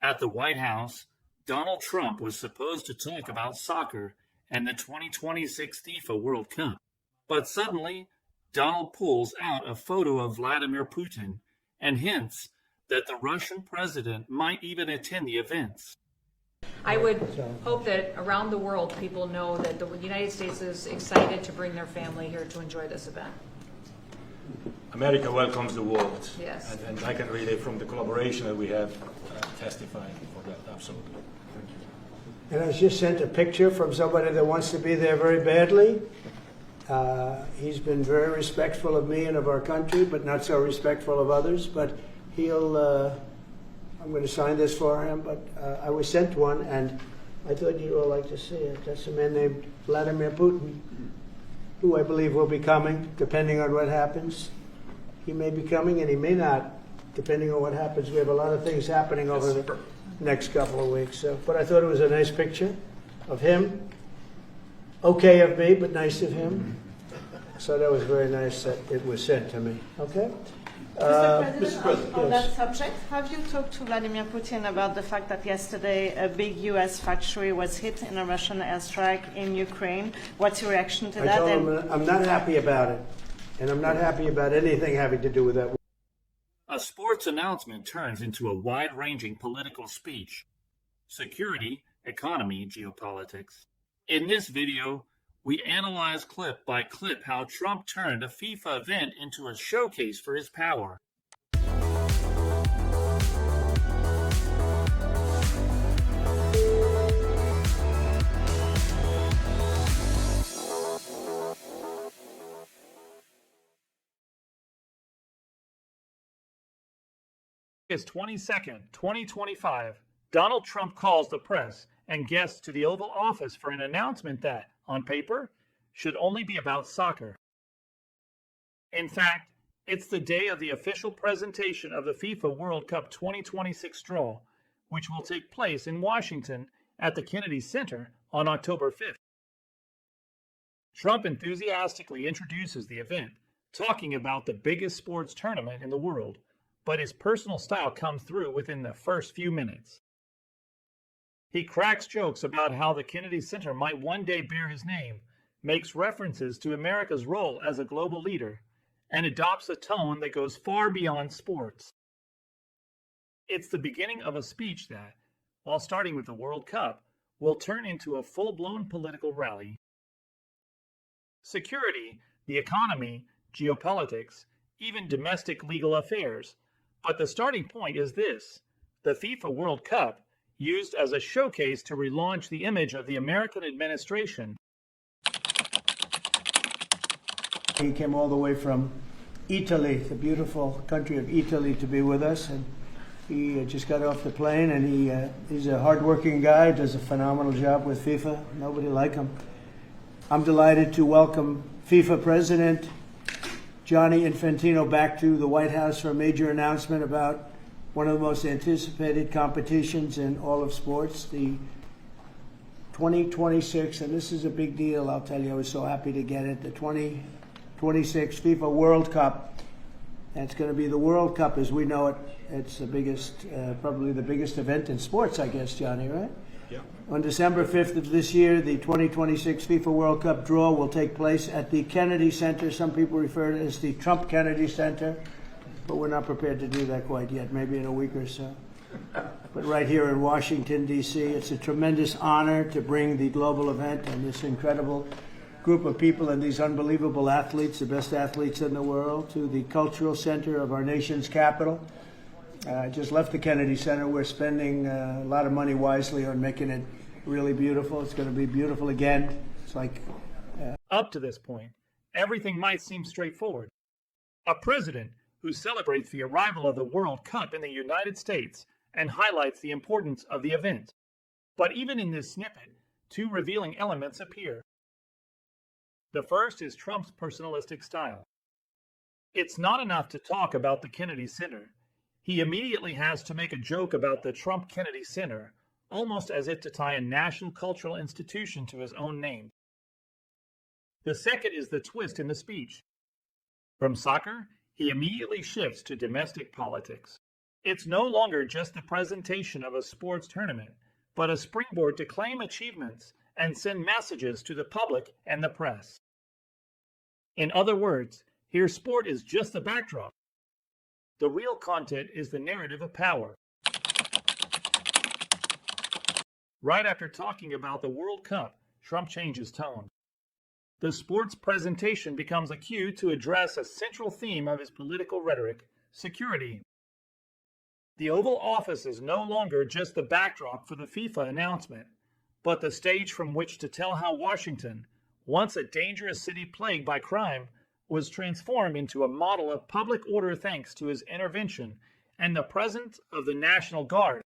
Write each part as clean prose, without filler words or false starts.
At the White House, Donald Trump was supposed to talk about soccer and the 2026 FIFA World Cup. But suddenly, Donald pulls out a photo of Vladimir Putin and hints that the Russian president might even attend the events. I would hope that around the world people know that the United States is excited to bring their family here to enjoy this event. America welcomes the world. Yes. And I can really, from the collaboration that we have, testify for that, absolutely. And I was just sent a picture from somebody that wants to be there very badly. He's been very respectful of me and of our country, but not so respectful of others. But I'm going to sign this for him, but I was sent one, and I thought you'd all like to see it. That's a man named Vladimir Putin, who I believe will be coming, depending on what happens. He may be coming, and he may not, depending on what happens. We have a lot of things happening over the next couple of weeks. But I thought it was a nice picture of him. Okay of me, but nice of him. So that was very nice that it was sent to me. Okay? Mr. President, on yes. that subject, have you talked to Vladimir Putin about the fact that yesterday a big U.S. factory was hit in a Russian airstrike in Ukraine? What's your reaction to that? I told him I'm not happy about it, and I'm not happy about anything having to do with that. A sports announcement turns into a wide-ranging political speech. Security, economy, geopolitics. In this video, we analyze clip by clip how Trump turned a FIFA event into a showcase for his power. August 22nd, 2025, Donald Trump calls the press and guests to the Oval Office for an announcement that, on paper, should only be about soccer. In fact, it's the day of the official presentation of the FIFA World Cup 2026 draw, which will take place in Washington at the Kennedy Center on October 5th. Trump enthusiastically introduces the event, talking about the biggest sports tournament in the world, but his personal style comes through within the first few minutes. He cracks jokes about how the Kennedy Center might one day bear his name, makes references to America's role as a global leader, and adopts a tone that goes far beyond sports. It's the beginning of a speech that, while starting with the World Cup, will turn into a full-blown political rally. Security, the economy, geopolitics, even domestic legal affairs. But the starting point is this: the FIFA World Cup, used as a showcase to relaunch the image of the American administration. He came all the way from Italy, the beautiful country of Italy, to be with us, and he just got off the plane, and he's a hardworking guy, does a phenomenal job with FIFA. Nobody like him. I'm delighted to welcome FIFA President Gianni Infantino back to the White House for a major announcement about one of the most anticipated competitions in all of sports, the 2026, and this is a big deal, I'll tell you, I was so happy to get it, the 2026 FIFA World Cup. And it's going to be the World Cup as we know it. It's the biggest, probably the biggest event in sports, I guess, Johnny, right? Yeah. On December 5th of this year, the 2026 FIFA World Cup draw will take place at the Kennedy Center. Some people refer to it as the Trump Kennedy Center, but we're not prepared to do that quite yet, maybe in a week or so. But right here in Washington, D.C., it's a tremendous honor to bring the global event and this incredible group of people and these unbelievable athletes, the best athletes in the world, to the cultural center of our nation's capital. I just left the Kennedy Center. We're spending a lot of money wisely on making it really beautiful. It's going to be beautiful again. It's like... Up to this point, everything might seem straightforward. A president who celebrates the arrival of the World Cup in the United States and highlights the importance of the event. But even in this snippet, two revealing elements appear. The first is Trump's personalistic style. It's not enough to talk about the Kennedy Center. He immediately has to make a joke about the Trump Kennedy Center, almost as if to tie a national cultural institution to his own name. The second is the twist in the speech. From soccer, he immediately shifts to domestic politics. It's no longer just the presentation of a sports tournament, but a springboard to claim achievements and send messages to the public and the press. In other words, here sport is just the backdrop. The real content is the narrative of power. Right after talking about the World Cup, Trump changes tone. The sports presentation becomes a cue to address a central theme of his political rhetoric: security. The Oval Office is no longer just the backdrop for the FIFA announcement, but the stage from which to tell how Washington, once a dangerous city plagued by crime, was transformed into a model of public order thanks to his intervention and the presence of the National Guard.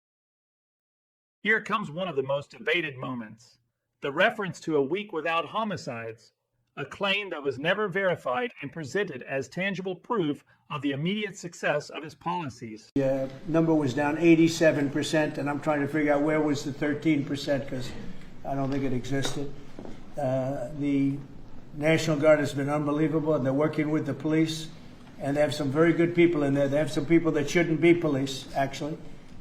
Here comes one of the most debated moments: the reference to a week without homicides, a claim that was never verified and presented as tangible proof of the immediate success of his policies. The number was down 87%, and I'm trying to figure out where was the 13% because I don't think it existed. The National Guard has been unbelievable, and they're working with the police, and they have some very good people in there. They have some people that shouldn't be police, actually,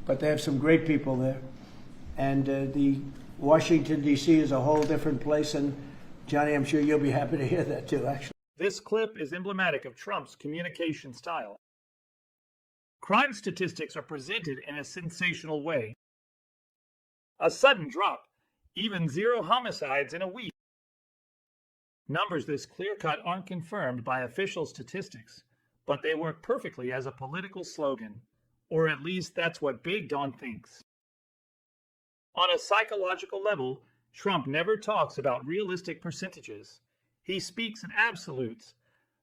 but they have some great people there. And the Washington, D.C. is a whole different place, and Johnny, I'm sure you'll be happy to hear that too, actually. This clip is emblematic of Trump's communication style. Crime statistics are presented in a sensational way. A sudden drop, even 0 homicides in a week. Numbers this clear-cut aren't confirmed by official statistics, but they work perfectly as a political slogan, or at least that's what Big Don thinks. On a psychological level, Trump never talks about realistic percentages. He speaks in absolutes,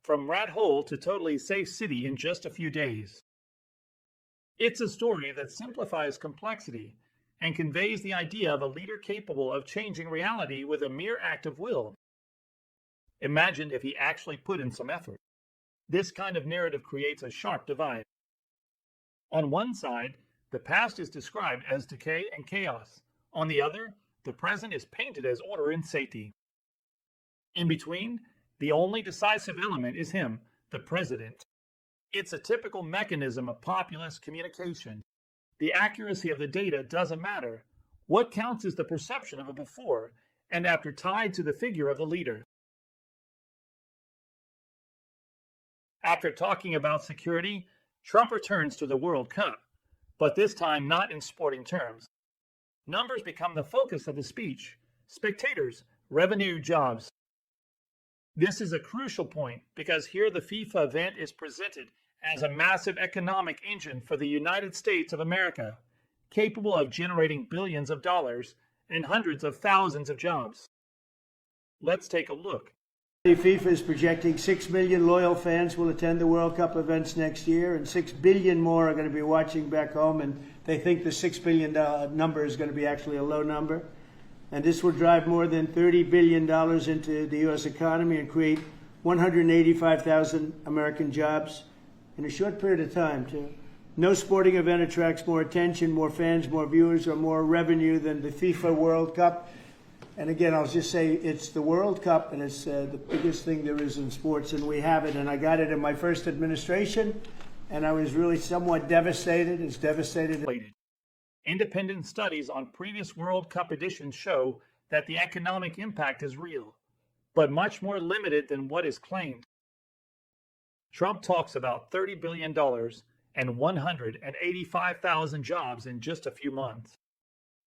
from rat hole to totally safe city in just a few days. It's a story that simplifies complexity and conveys the idea of a leader capable of changing reality with a mere act of will. Imagine if he actually put in some effort. This kind of narrative creates a sharp divide. On one side, the past is described as decay and chaos. On the other, the present is painted as order and safety. In between, the only decisive element is him, the president. It's a typical mechanism of populist communication. The accuracy of the data doesn't matter. What counts is the perception of a before and after tied to the figure of the leader. After talking about security, Trump returns to the World Cup, but this time not in sporting terms. Numbers become the focus of the speech: spectators, revenue, jobs. This is a crucial point because here the FIFA event is presented as a massive economic engine for the United States of America, capable of generating billions of dollars and hundreds of thousands of jobs. Let's take a look. FIFA is projecting 6 million loyal fans will attend the World Cup events next year, and 6 billion more are going to be watching back home, and they think the $6 billion number is going to be actually a low number. And this will drive more than $30 billion into the U.S. economy and create 185,000 American jobs in a short period of time, too. No sporting event attracts more attention, more fans, more viewers, or more revenue than the FIFA World Cup. And again, I'll just say it's the World Cup, and it's the biggest thing there is in sports, and we have it. And I got it in my first administration, and I was really somewhat devastated. It's devastated. Independent studies on previous World Cup editions show that the economic impact is real, but much more limited than what is claimed. Trump talks about $30 billion and 185,000 jobs in just a few months.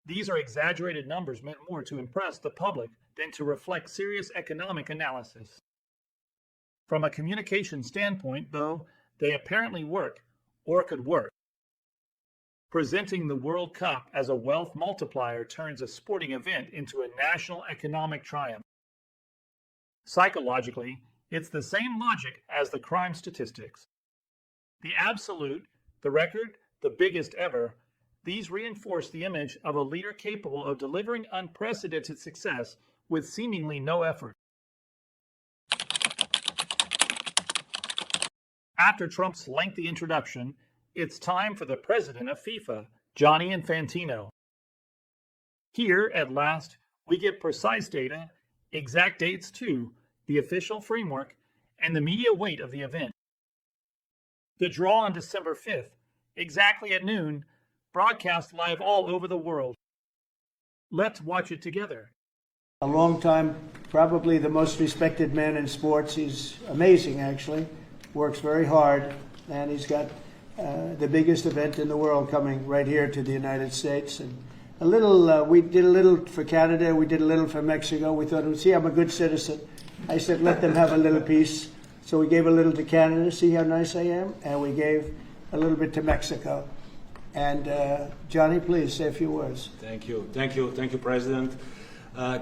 These are exaggerated numbers meant more to impress the public than to reflect serious economic analysis. From a communication standpoint, though, they apparently work, or could work. Presenting the World Cup as a wealth multiplier turns a sporting event into a national economic triumph. Psychologically, it's the same logic as the crime statistics. The absolute, the record, the biggest ever, these reinforce the image of a leader capable of delivering unprecedented success with seemingly no effort. After Trump's lengthy introduction, it's time for the president of FIFA, Gianni Infantino. Here, at last, we get precise data, exact dates too, the official framework, and the media weight of the event. The draw on December 5th, exactly at noon, broadcast live all over the world. Let's watch it together. A long time, probably the most respected man in sports. He's amazing, actually. Works very hard, and he's got the biggest event in the world coming right here to the United States. And we did a little for Canada, we did a little for Mexico. We thought, see, I'm a good citizen. I said, let them have a little piece. So we gave a little to Canada, see how nice I am? And we gave a little bit to Mexico. And Johnny, please say a few words. Thank you, President.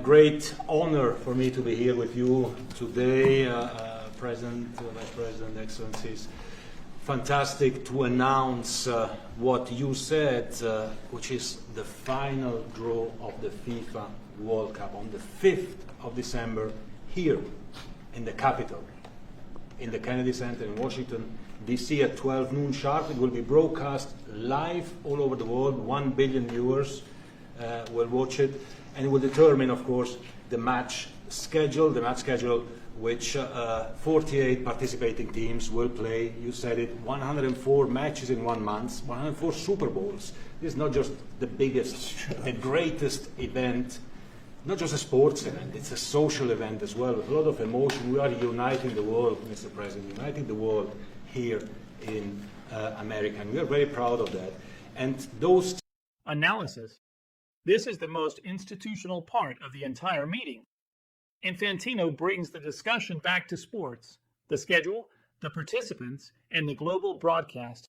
Great honor for me to be here with you today, President, Vice President, Excellencies. Fantastic to announce what you said, which is the final draw of the FIFA World Cup on the 5th of December here in the capital, in the Kennedy Center in Washington, D.C. at 12 noon sharp. It will be broadcast live all over the world. 1 billion viewers will watch it. And it will determine, of course, the match schedule, which 48 participating teams will play. You said it, 104 matches in 1 month, 104 Super Bowls. This is not just the biggest, the greatest event, not just a sports event, it's a social event as well, with a lot of emotion. We are uniting the world, Mr. President, uniting the world here in America, and we are very proud of that. And those Analysis. This is the most institutional part of the entire meeting. Infantino brings the discussion back to sports, the schedule, the participants, and the global broadcast.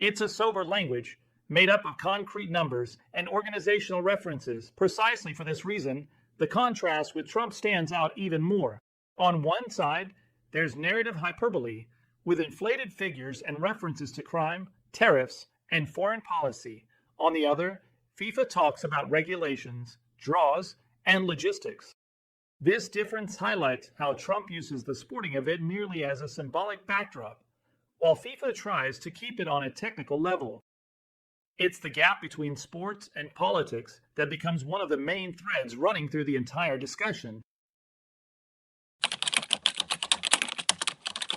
It's a sober language made up of concrete numbers and organizational references. Precisely for this reason, the contrast with Trump stands out even more. On one side, there's narrative hyperbole with inflated figures and references to crime, tariffs, and foreign policy. On the other, FIFA talks about regulations, draws, and logistics. This difference highlights how Trump uses the sporting event merely as a symbolic backdrop, while FIFA tries to keep it on a technical level. It's the gap between sports and politics that becomes one of the main threads running through the entire discussion.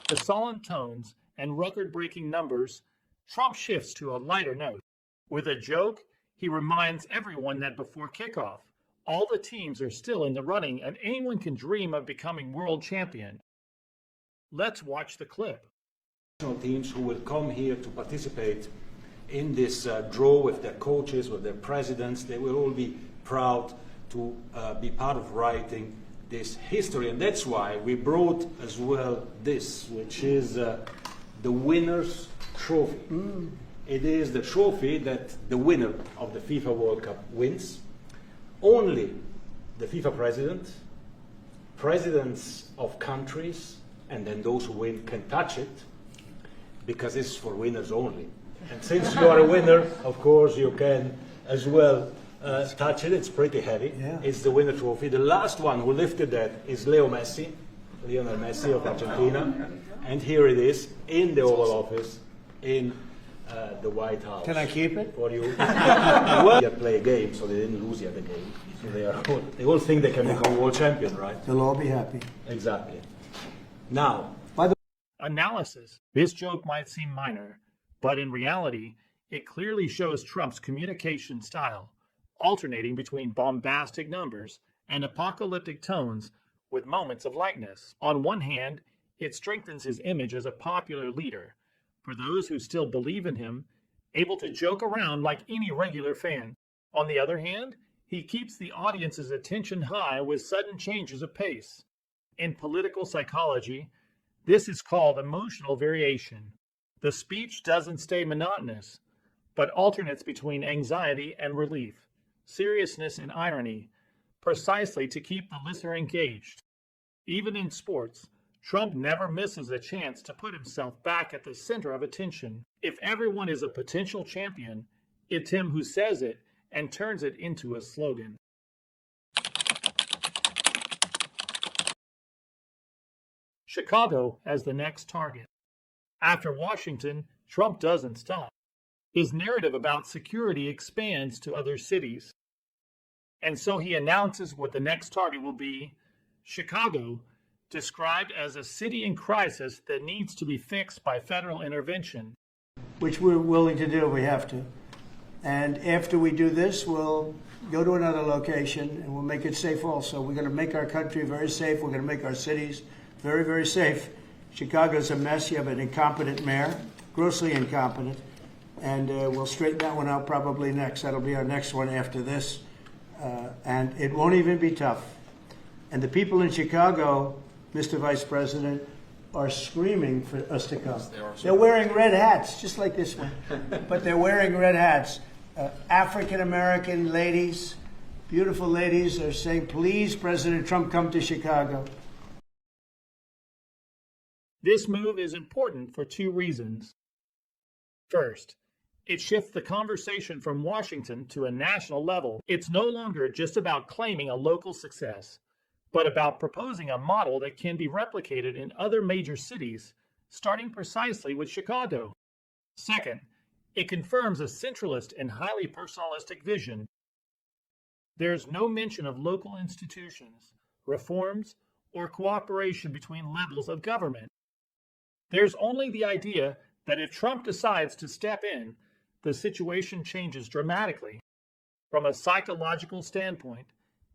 The solemn tones and record-breaking numbers, Trump shifts to a lighter note. With a joke, he reminds everyone that before kickoff, all the teams are still in the running and anyone can dream of becoming world champion. Let's watch the clip. Teams who will come here to participate in this draw with their coaches, with their presidents, they will all be proud to be part of writing this history. And that's why we brought as well this, which is the winner's trophy. It is the trophy that the winner of the FIFA World Cup wins. Only the FIFA president, presidents of countries, and then those who win can touch it, because it's for winners only. And since you are a winner, of course, you can as well touch it. It's pretty heavy. Yeah. It's the winner trophy. The last one who lifted that is Lionel Messi of Argentina. And here it is in the Oval Office in the White House. Can I keep it? For you. Well, they play a game, so they didn't lose yet the game. So they all think they can become world champion, right? They'll all be happy. Exactly. Now, Analysis. This joke might seem minor, but in reality, it clearly shows Trump's communication style, alternating between bombastic numbers and apocalyptic tones with moments of lightness. On one hand, it strengthens his image as a popular leader, for those who still believe in him, able to joke around like any regular fan. On the other hand, he keeps the audience's attention high with sudden changes of pace. In political psychology, this is called emotional variation. The speech doesn't stay monotonous, but alternates between anxiety and relief, seriousness and irony, precisely to keep the listener engaged. Even in sports, Trump never misses a chance to put himself back at the center of attention. If everyone is a potential champion, it's him who says it and turns it into a slogan. Chicago as the next target. After Washington, Trump doesn't stop. His narrative about security expands to other cities. And so he announces what the next target will be: Chicago, described as a city in crisis that needs to be fixed by federal intervention. which we're willing to do if we have to. And after we do this, we'll go to another location and we'll make it safe also. We're going to make our country very safe. We're going to make our cities very, very safe. Chicago's a mess. You have an incompetent mayor, grossly incompetent. And we'll straighten that one out probably next. That'll be our next one after this. And it won't even be tough. And the people in Chicago, Mr. Vice President, are screaming for us to come. They're wearing red hats, just like this one. But they're wearing red hats. African-American ladies, beautiful ladies, are saying, please, President Trump, come to Chicago. This move is important for two reasons. First, it shifts the conversation from Washington to a national level. It's no longer just about claiming a local success, but about proposing a model that can be replicated in other major cities, starting precisely with Chicago. Second, it confirms a centralist and highly personalistic vision. There's no mention of local institutions, reforms, or cooperation between levels of government. There's only the idea that if Trump decides to step in, the situation changes dramatically. From a psychological standpoint,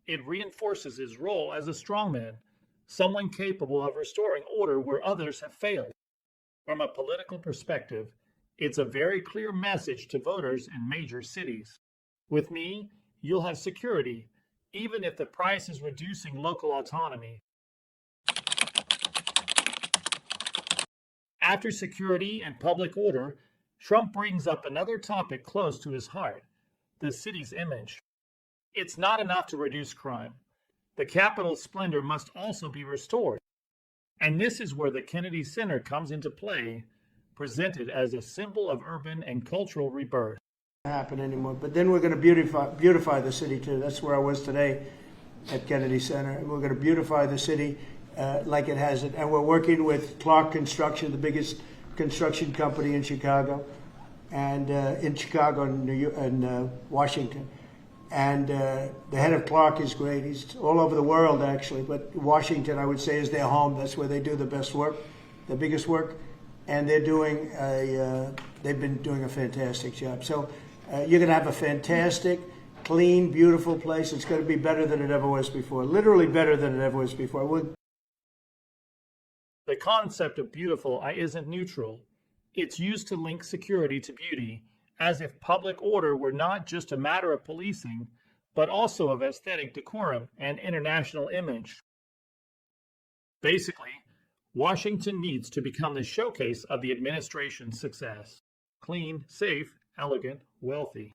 it reinforces his role as a strongman, someone capable of restoring order where others have failed. From a political perspective, it's a very clear message to voters in major cities. With me, you'll have security, even if the price is reducing local autonomy. After security and public order, Trump brings up another topic close to his heart, the city's image. It's not enough to reduce crime. The Capitol's splendor must also be restored. And this is where the Kennedy Center comes into play, presented as a symbol of urban and cultural rebirth. Happen anymore. But then we're going to beautify the city too. That's where I was today at Kennedy Center. We're going to beautify the city like it has it. And we're working with Clark Construction, the biggest construction company in Chicago, and in Washington. And the head of Clark is great. He's all over the world, actually. But Washington, I would say, is their home. That's where they do the best work, the biggest work. And they've been doing a fantastic job. So you're going to have a fantastic, clean, beautiful place. It's going to be better than it ever was before. Literally better than it ever was before. The concept of beautiful isn't neutral. It's used to link security to beauty, as if public order were not just a matter of policing, but also of aesthetic decorum and international image. Basically, Washington needs to become the showcase of the administration's success. Clean, safe, elegant, wealthy.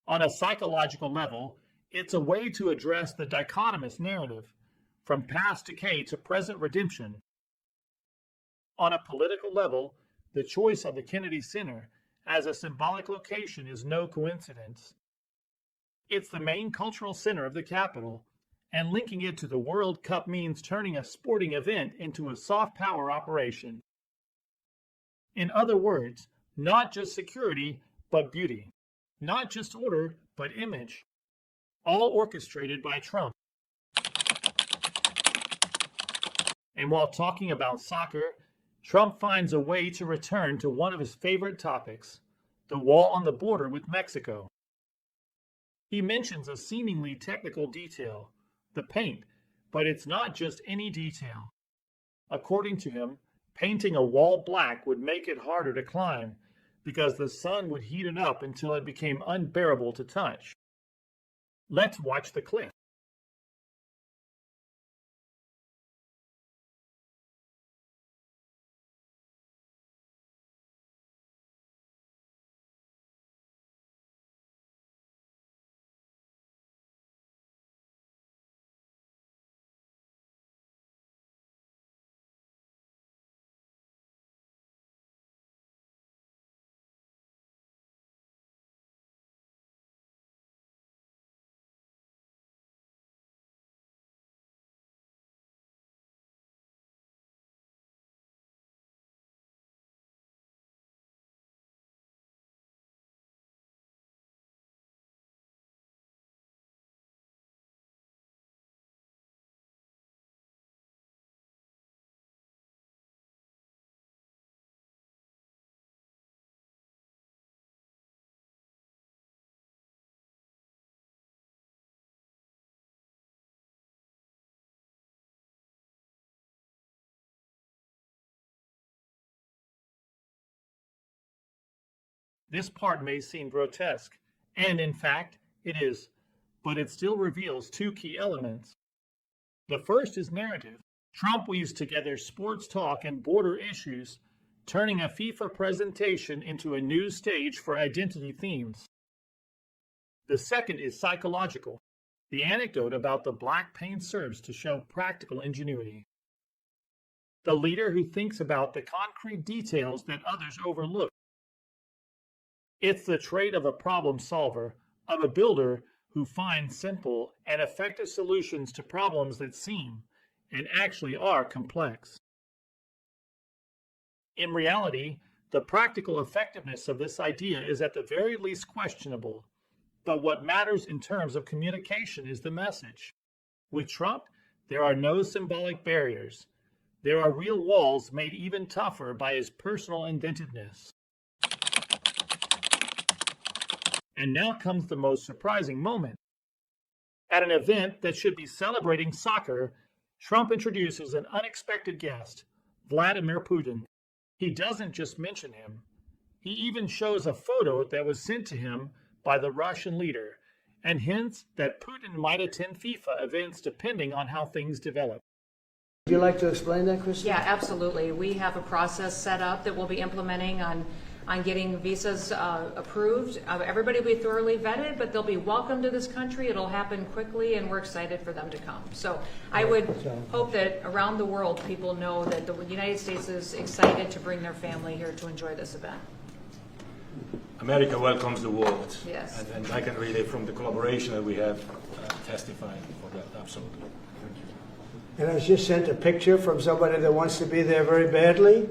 On a psychological level, it's a way to address the dichotomous narrative, from past decay to present redemption. On a political level, the choice of the Kennedy Center as a symbolic location is no coincidence. It's the main cultural center of the Capitol, and linking it to the World Cup means turning a sporting event into a soft power operation. In other words, not just security, but beauty. Not just order, but image. All orchestrated by Trump. And while talking about soccer, Trump finds a way to return to one of his favorite topics, the wall on the border with Mexico. He mentions a seemingly technical detail, the paint, but it's not just any detail. According to him, painting a wall black would make it harder to climb because the sun would heat it up until it became unbearable to touch. Let's watch the clip. This part may seem grotesque, and in fact, it is, but it still reveals two key elements. The first is narrative. Trump weaves together sports talk and border issues, turning a FIFA presentation into a news stage for identity themes. The second is psychological. The anecdote about the black paint serves to show practical ingenuity. The leader who thinks about the concrete details that others overlook. It's the trait of a problem solver, of a builder who finds simple and effective solutions to problems that seem and actually are complex. In reality, the practical effectiveness of this idea is at the very least questionable, but what matters in terms of communication is the message. With Trump, there are no symbolic barriers. There are real walls made even tougher by his personal inventiveness. And now comes the most surprising moment. At an event that should be celebrating soccer, Trump introduces an unexpected guest, Vladimir Putin. He doesn't just mention him. He even shows a photo that was sent to him by the Russian leader and hints that Putin might attend FIFA events depending on how things develop. Would you like to explain that, Kristen? Yeah, absolutely. We have a process set up that we'll be implementing on getting visas approved. Everybody will be thoroughly vetted, but they'll be welcome to this country. It'll happen quickly, and we're excited for them to come. So I would hope that around the world people know that the United States is excited to bring their family here to enjoy this event. America welcomes the world. Yes. And I can relate from the collaboration that we have testifying for that, absolutely. And I was just sent a picture from somebody that wants to be there very badly.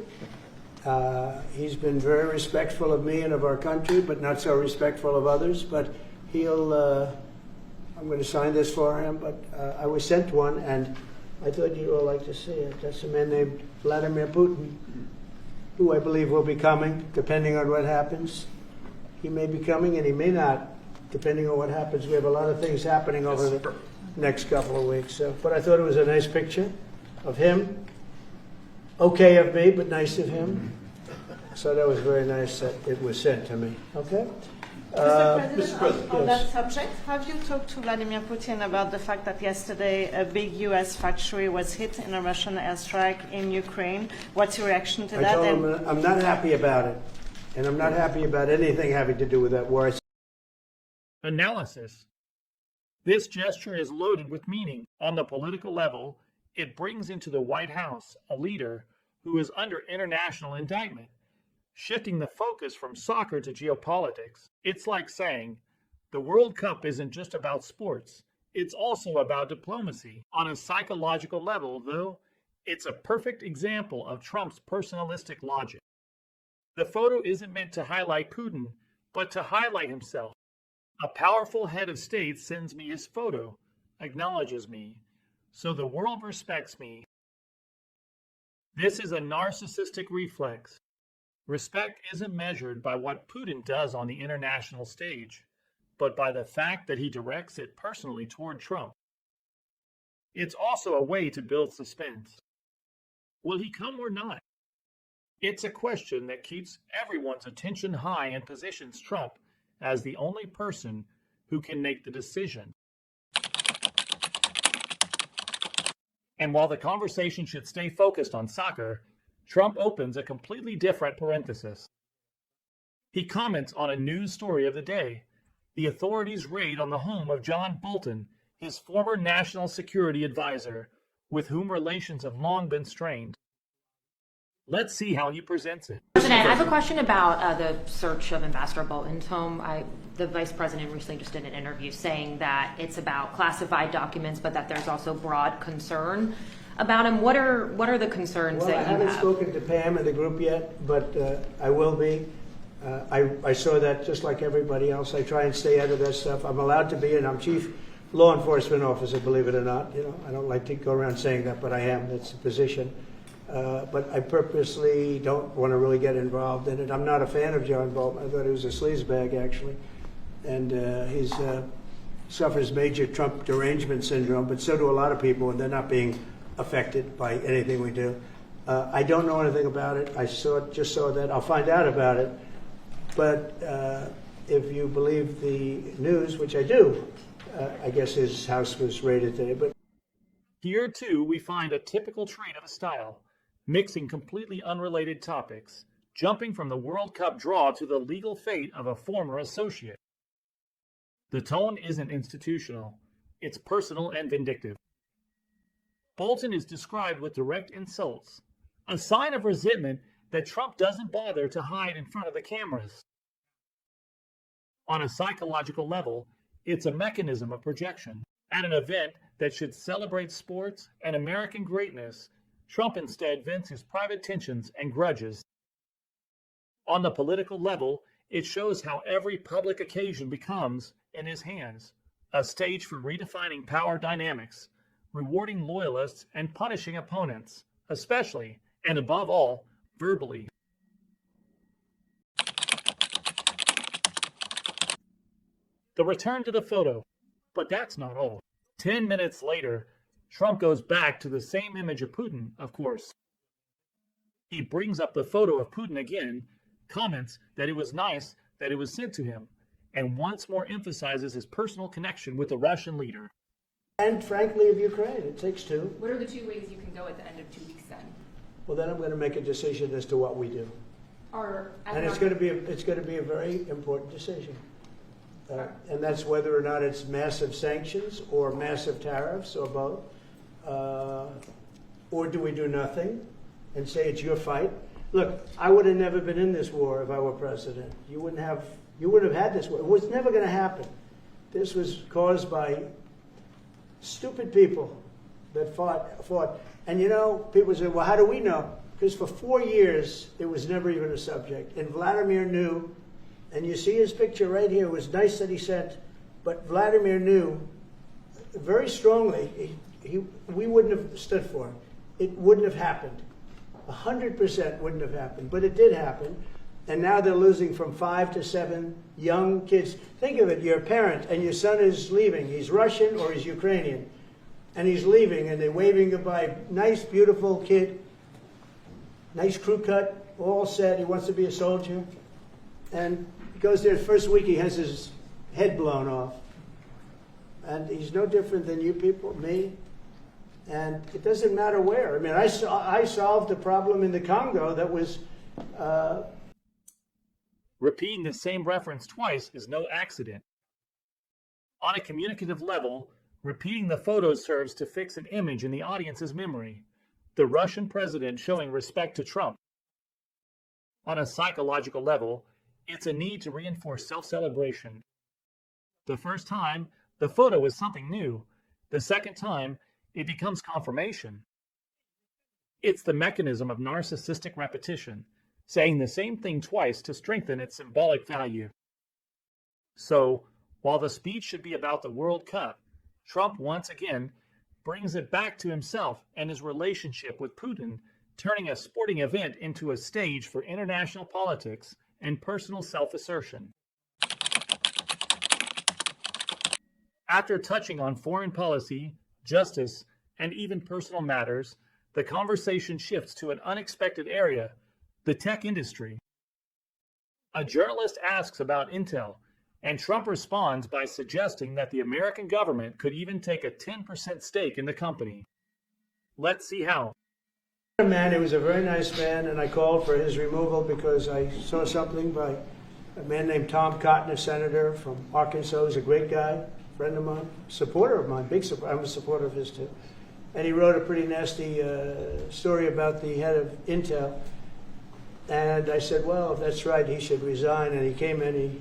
He's been very respectful of me and of our country, but not so respectful of others. But I'm going to sign this for him, but I was sent one, and I thought you'd all like to see it. That's a man named Vladimir Putin, who I believe will be coming, depending on what happens. He may be coming, and he may not, depending on what happens. We have a lot of things happening over the next couple of weeks. So, but I thought it was a nice picture of him. Okay of me, but nice of him. So that was very nice that it was sent to me. Okay? Mr. President, on yes. that subject, have you talked to Vladimir Putin about the fact that yesterday a big U.S. factory was hit in a Russian airstrike in Ukraine? What's your reaction to that? I told him I'm not happy about it, and I'm not happy about anything having to do with that war. Analysis. This gesture is loaded with meaning. On the political level, it brings into the White House a leader who is under international indictment, shifting the focus from soccer to geopolitics. It's like saying, the World Cup isn't just about sports, it's also about diplomacy. On a psychological level, though, it's a perfect example of Trump's personalistic logic. The photo isn't meant to highlight Putin, but to highlight himself. A powerful head of state sends me his photo, acknowledges me, so the world respects me. This is a narcissistic reflex. Respect isn't measured by what Putin does on the international stage, but by the fact that he directs it personally toward Trump. It's also a way to build suspense. Will he come or not? It's a question that keeps everyone's attention high and positions Trump as the only person who can make the decision. And while the conversation should stay focused on soccer, Trump opens a completely different parenthesis. He comments on a news story of the day, the authorities' raid on the home of John Bolton, his former national security advisor, with whom relations have long been strained. Let's see how he presents it. President, I have a question about the search of Ambassador Bolton's home. The Vice President recently just did an interview saying that it's about classified documents, but that there's also broad concern about him. What are the concerns that you have? I haven't spoken to Pam and the group yet, but I will be. I saw that just like everybody else. I try and stay out of that stuff. I'm allowed to be, and I'm chief law enforcement officer, believe it or not. You know, I don't like to go around saying that, but I am. That's the position. But I purposely don't want to really get involved in it. I'm not a fan of John Bolton. I thought he was a sleazebag, actually. And he suffers major Trump derangement syndrome, but so do a lot of people, and they're not being affected by anything we do. I don't know anything about it. I just saw that. I'll find out about it. But if you believe the news, which I do, I guess his house was raided today. But here, too, we find a typical trait of a style, mixing completely unrelated topics, jumping from the World Cup draw to the legal fate of a former associate. The tone isn't institutional, it's personal and vindictive. Bolton is described with direct insults, a sign of resentment that Trump doesn't bother to hide in front of the cameras. On a psychological level, it's a mechanism of projection. At an event that should celebrate sports and American greatness, Trump instead vents his private tensions and grudges. On the political level, it shows how every public occasion becomes, in his hands, a stage for redefining power dynamics, rewarding loyalists and punishing opponents, especially, and above all, verbally. The return to the photo. But that's not all. 10 minutes later, Trump goes back to the same image of Putin, of course. He brings up the photo of Putin again, comments that it was nice that it was sent to him, and once more emphasizes his personal connection with the Russian leader. And frankly, of Ukraine, it takes two. What are the 2 ways you can go at the end of 2 weeks then? Well, then I'm going to make a decision as to what we do, and it's going to be a very important decision. And that's whether or not it's massive sanctions or massive tariffs or both. Or do we do nothing and say it's your fight? Look, I would have never been in this war if I were president. You wouldn't have had this war. It was never going to happen. This was caused by stupid people that fought. And you know, people say, well, how do we know? Because for 4 years, it was never even a subject. And Vladimir knew. And you see his picture right here. It was nice that he sent, but Vladimir knew very strongly we wouldn't have stood for him. It wouldn't have happened. 100% wouldn't have happened, but it did happen. And now they're losing from 5 to 7 young kids. Think of it, you're a parent and your son is leaving. He's Russian or he's Ukrainian. And he's leaving and they're waving goodbye. Nice, beautiful kid. Nice crew cut, all set. He wants to be a soldier. And he goes there the first week, he has his head blown off. And he's no different than you people, me. And it doesn't matter where. I mean, I solved a problem in the Congo that was... Repeating the same reference twice is no accident. On a communicative level, repeating the photo serves to fix an image in the audience's memory. The Russian president showing respect to Trump. On a psychological level, it's a need to reinforce self-celebration. The first time, the photo is something new. The second time, it becomes confirmation. It's the mechanism of narcissistic repetition, saying the same thing twice to strengthen its symbolic value. So, while the speech should be about the World Cup, Trump once again brings it back to himself and his relationship with Putin, turning a sporting event into a stage for international politics and personal self-assertion. After touching on foreign policy, justice, and even personal matters, the conversation shifts to an unexpected area, the tech industry. A journalist asks about Intel, and Trump responds by suggesting that the American government could even take a 10% stake in the company. Let's see how. Man, he was a very nice man, and I called for his removal because I saw something by a man named Tom Cotton, a senator from Arkansas. He's a great guy, friend of mine, supporter of mine, big supporter. I'm a supporter of his too. And he wrote a pretty nasty story about the head of Intel. And I said, well, if that's right, he should resign. And he came in, he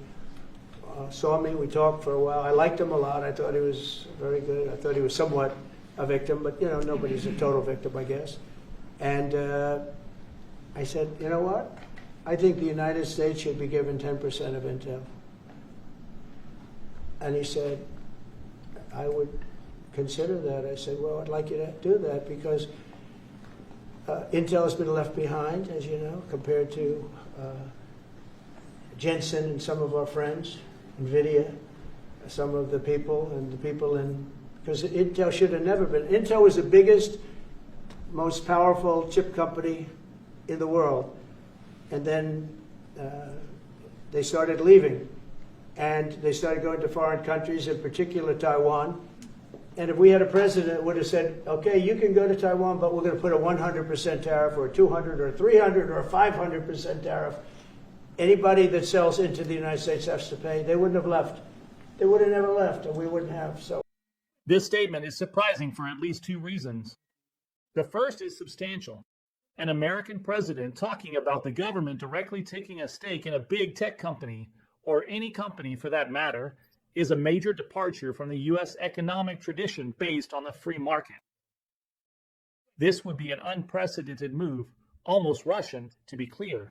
saw me, we talked for a while. I liked him a lot. I thought he was very good. I thought he was somewhat a victim, but you know, nobody's a total victim, I guess. And I said, you know what? I think the United States should be given 10% of Intel. And he said, I would consider that. I said, well, I'd like you to do that because Intel has been left behind, as you know, compared to Jensen and some of our friends, NVIDIA, some of the people, and the people in, because Intel should have never been. Intel was the biggest, most powerful chip company in the world. And then they started leaving. And they started going to foreign countries, in particular Taiwan. And if we had a president that would have said, okay, you can go to Taiwan, but we're going to put a 100% tariff or a 200 or 300 or a 500% tariff, anybody that sells into the United States has to pay. They wouldn't have left. They would have never left, and we wouldn't have. So This statement is surprising for at least two reasons. The first is substantial. An American president talking about the government directly taking a stake in a big tech company, or any company for that matter, is a major departure from the U.S. economic tradition based on the free market. This would be an unprecedented move, almost Russian, to be clear.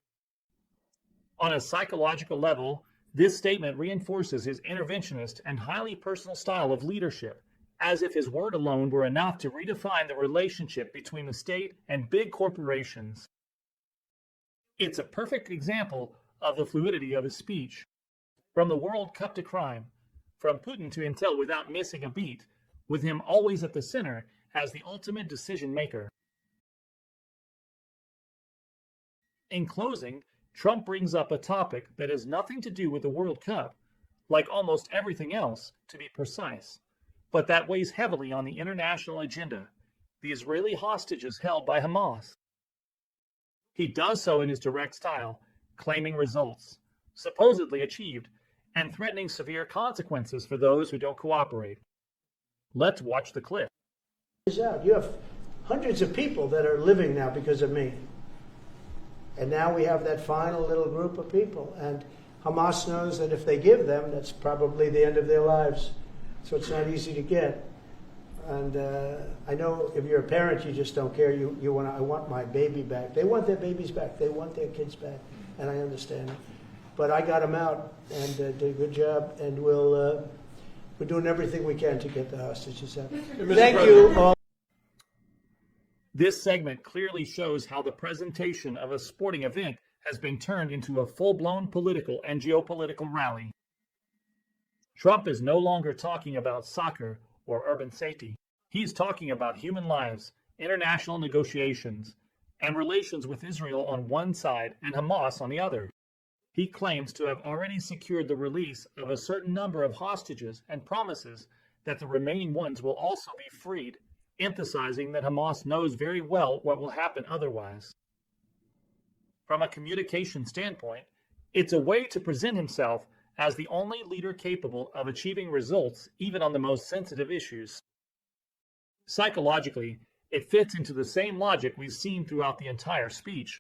On a psychological level, this statement reinforces his interventionist and highly personal style of leadership, as if his word alone were enough to redefine the relationship between the state and big corporations. It's a perfect example of the fluidity of his speech. From the World Cup to crime, from Putin to Intel without missing a beat, with him always at the center as the ultimate decision maker. In closing, Trump brings up a topic that has nothing to do with the World Cup, like almost everything else, to be precise, but that weighs heavily on the international agenda, the Israeli hostages held by Hamas. He does so in his direct style, claiming results, supposedly achieved, and threatening severe consequences for those who don't cooperate. Let's watch the clip. you have hundreds of people that are living now because of me. And now we have that final little group of people. And Hamas knows that if they give them, that's probably the end of their lives. So it's not easy to get. And I know if you're a parent, you just don't care. You want, I want my baby back. They want their babies back. They want their kids back. And I understand it. But I got them out and did a good job. And we're doing everything we can to get the hostages out. Thank you all. This segment clearly shows how the presentation of a sporting event has been turned into a full-blown political and geopolitical rally. Trump is no longer talking about soccer or urban safety. He's talking about human lives, international negotiations, and relations with Israel on one side and Hamas on the other. He claims to have already secured the release of a certain number of hostages and promises that the remaining ones will also be freed, emphasizing that Hamas knows very well what will happen otherwise. From a communication standpoint, it's a way to present himself as the only leader capable of achieving results even on the most sensitive issues. Psychologically, it fits into the same logic we've seen throughout the entire speech.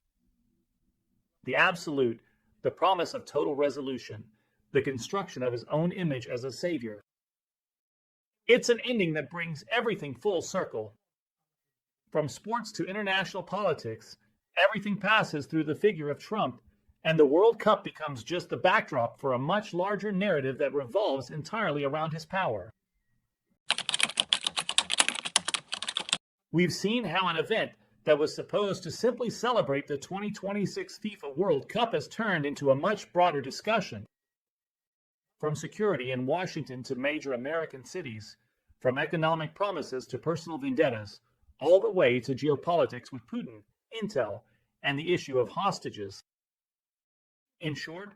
The absolute, the promise of total resolution, the construction of his own image as a savior. It's an ending that brings everything full circle. From sports to international politics, everything passes through the figure of Trump, and the World Cup becomes just the backdrop for a much larger narrative that revolves entirely around his power. We've seen how an event that was supposed to simply celebrate the 2026 FIFA World Cup has turned into a much broader discussion. From security in Washington to major American cities, from economic promises to personal vendettas, all the way to geopolitics with Putin, Intel, and the issue of hostages. In short,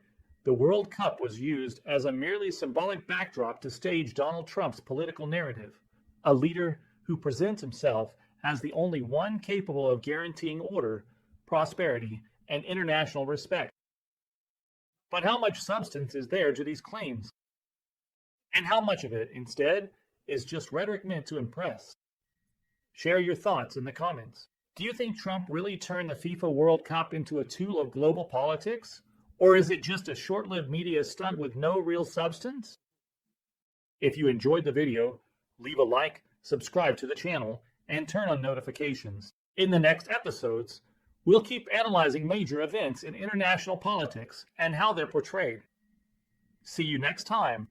the World Cup was used as a merely symbolic backdrop to stage Donald Trump's political narrative, a leader who presents himself as the only one capable of guaranteeing order, prosperity, and international respect. But how much substance is there to these claims? And how much of it, instead, is just rhetoric meant to impress? Share your thoughts in the comments. Do you think Trump really turned the FIFA World Cup into a tool of global politics? Or is it just a short-lived media stunt with no real substance? If you enjoyed the video, leave a like, subscribe to the channel, and turn on notifications. In the next episodes, we'll keep analyzing major events in international politics and how they're portrayed. See you next time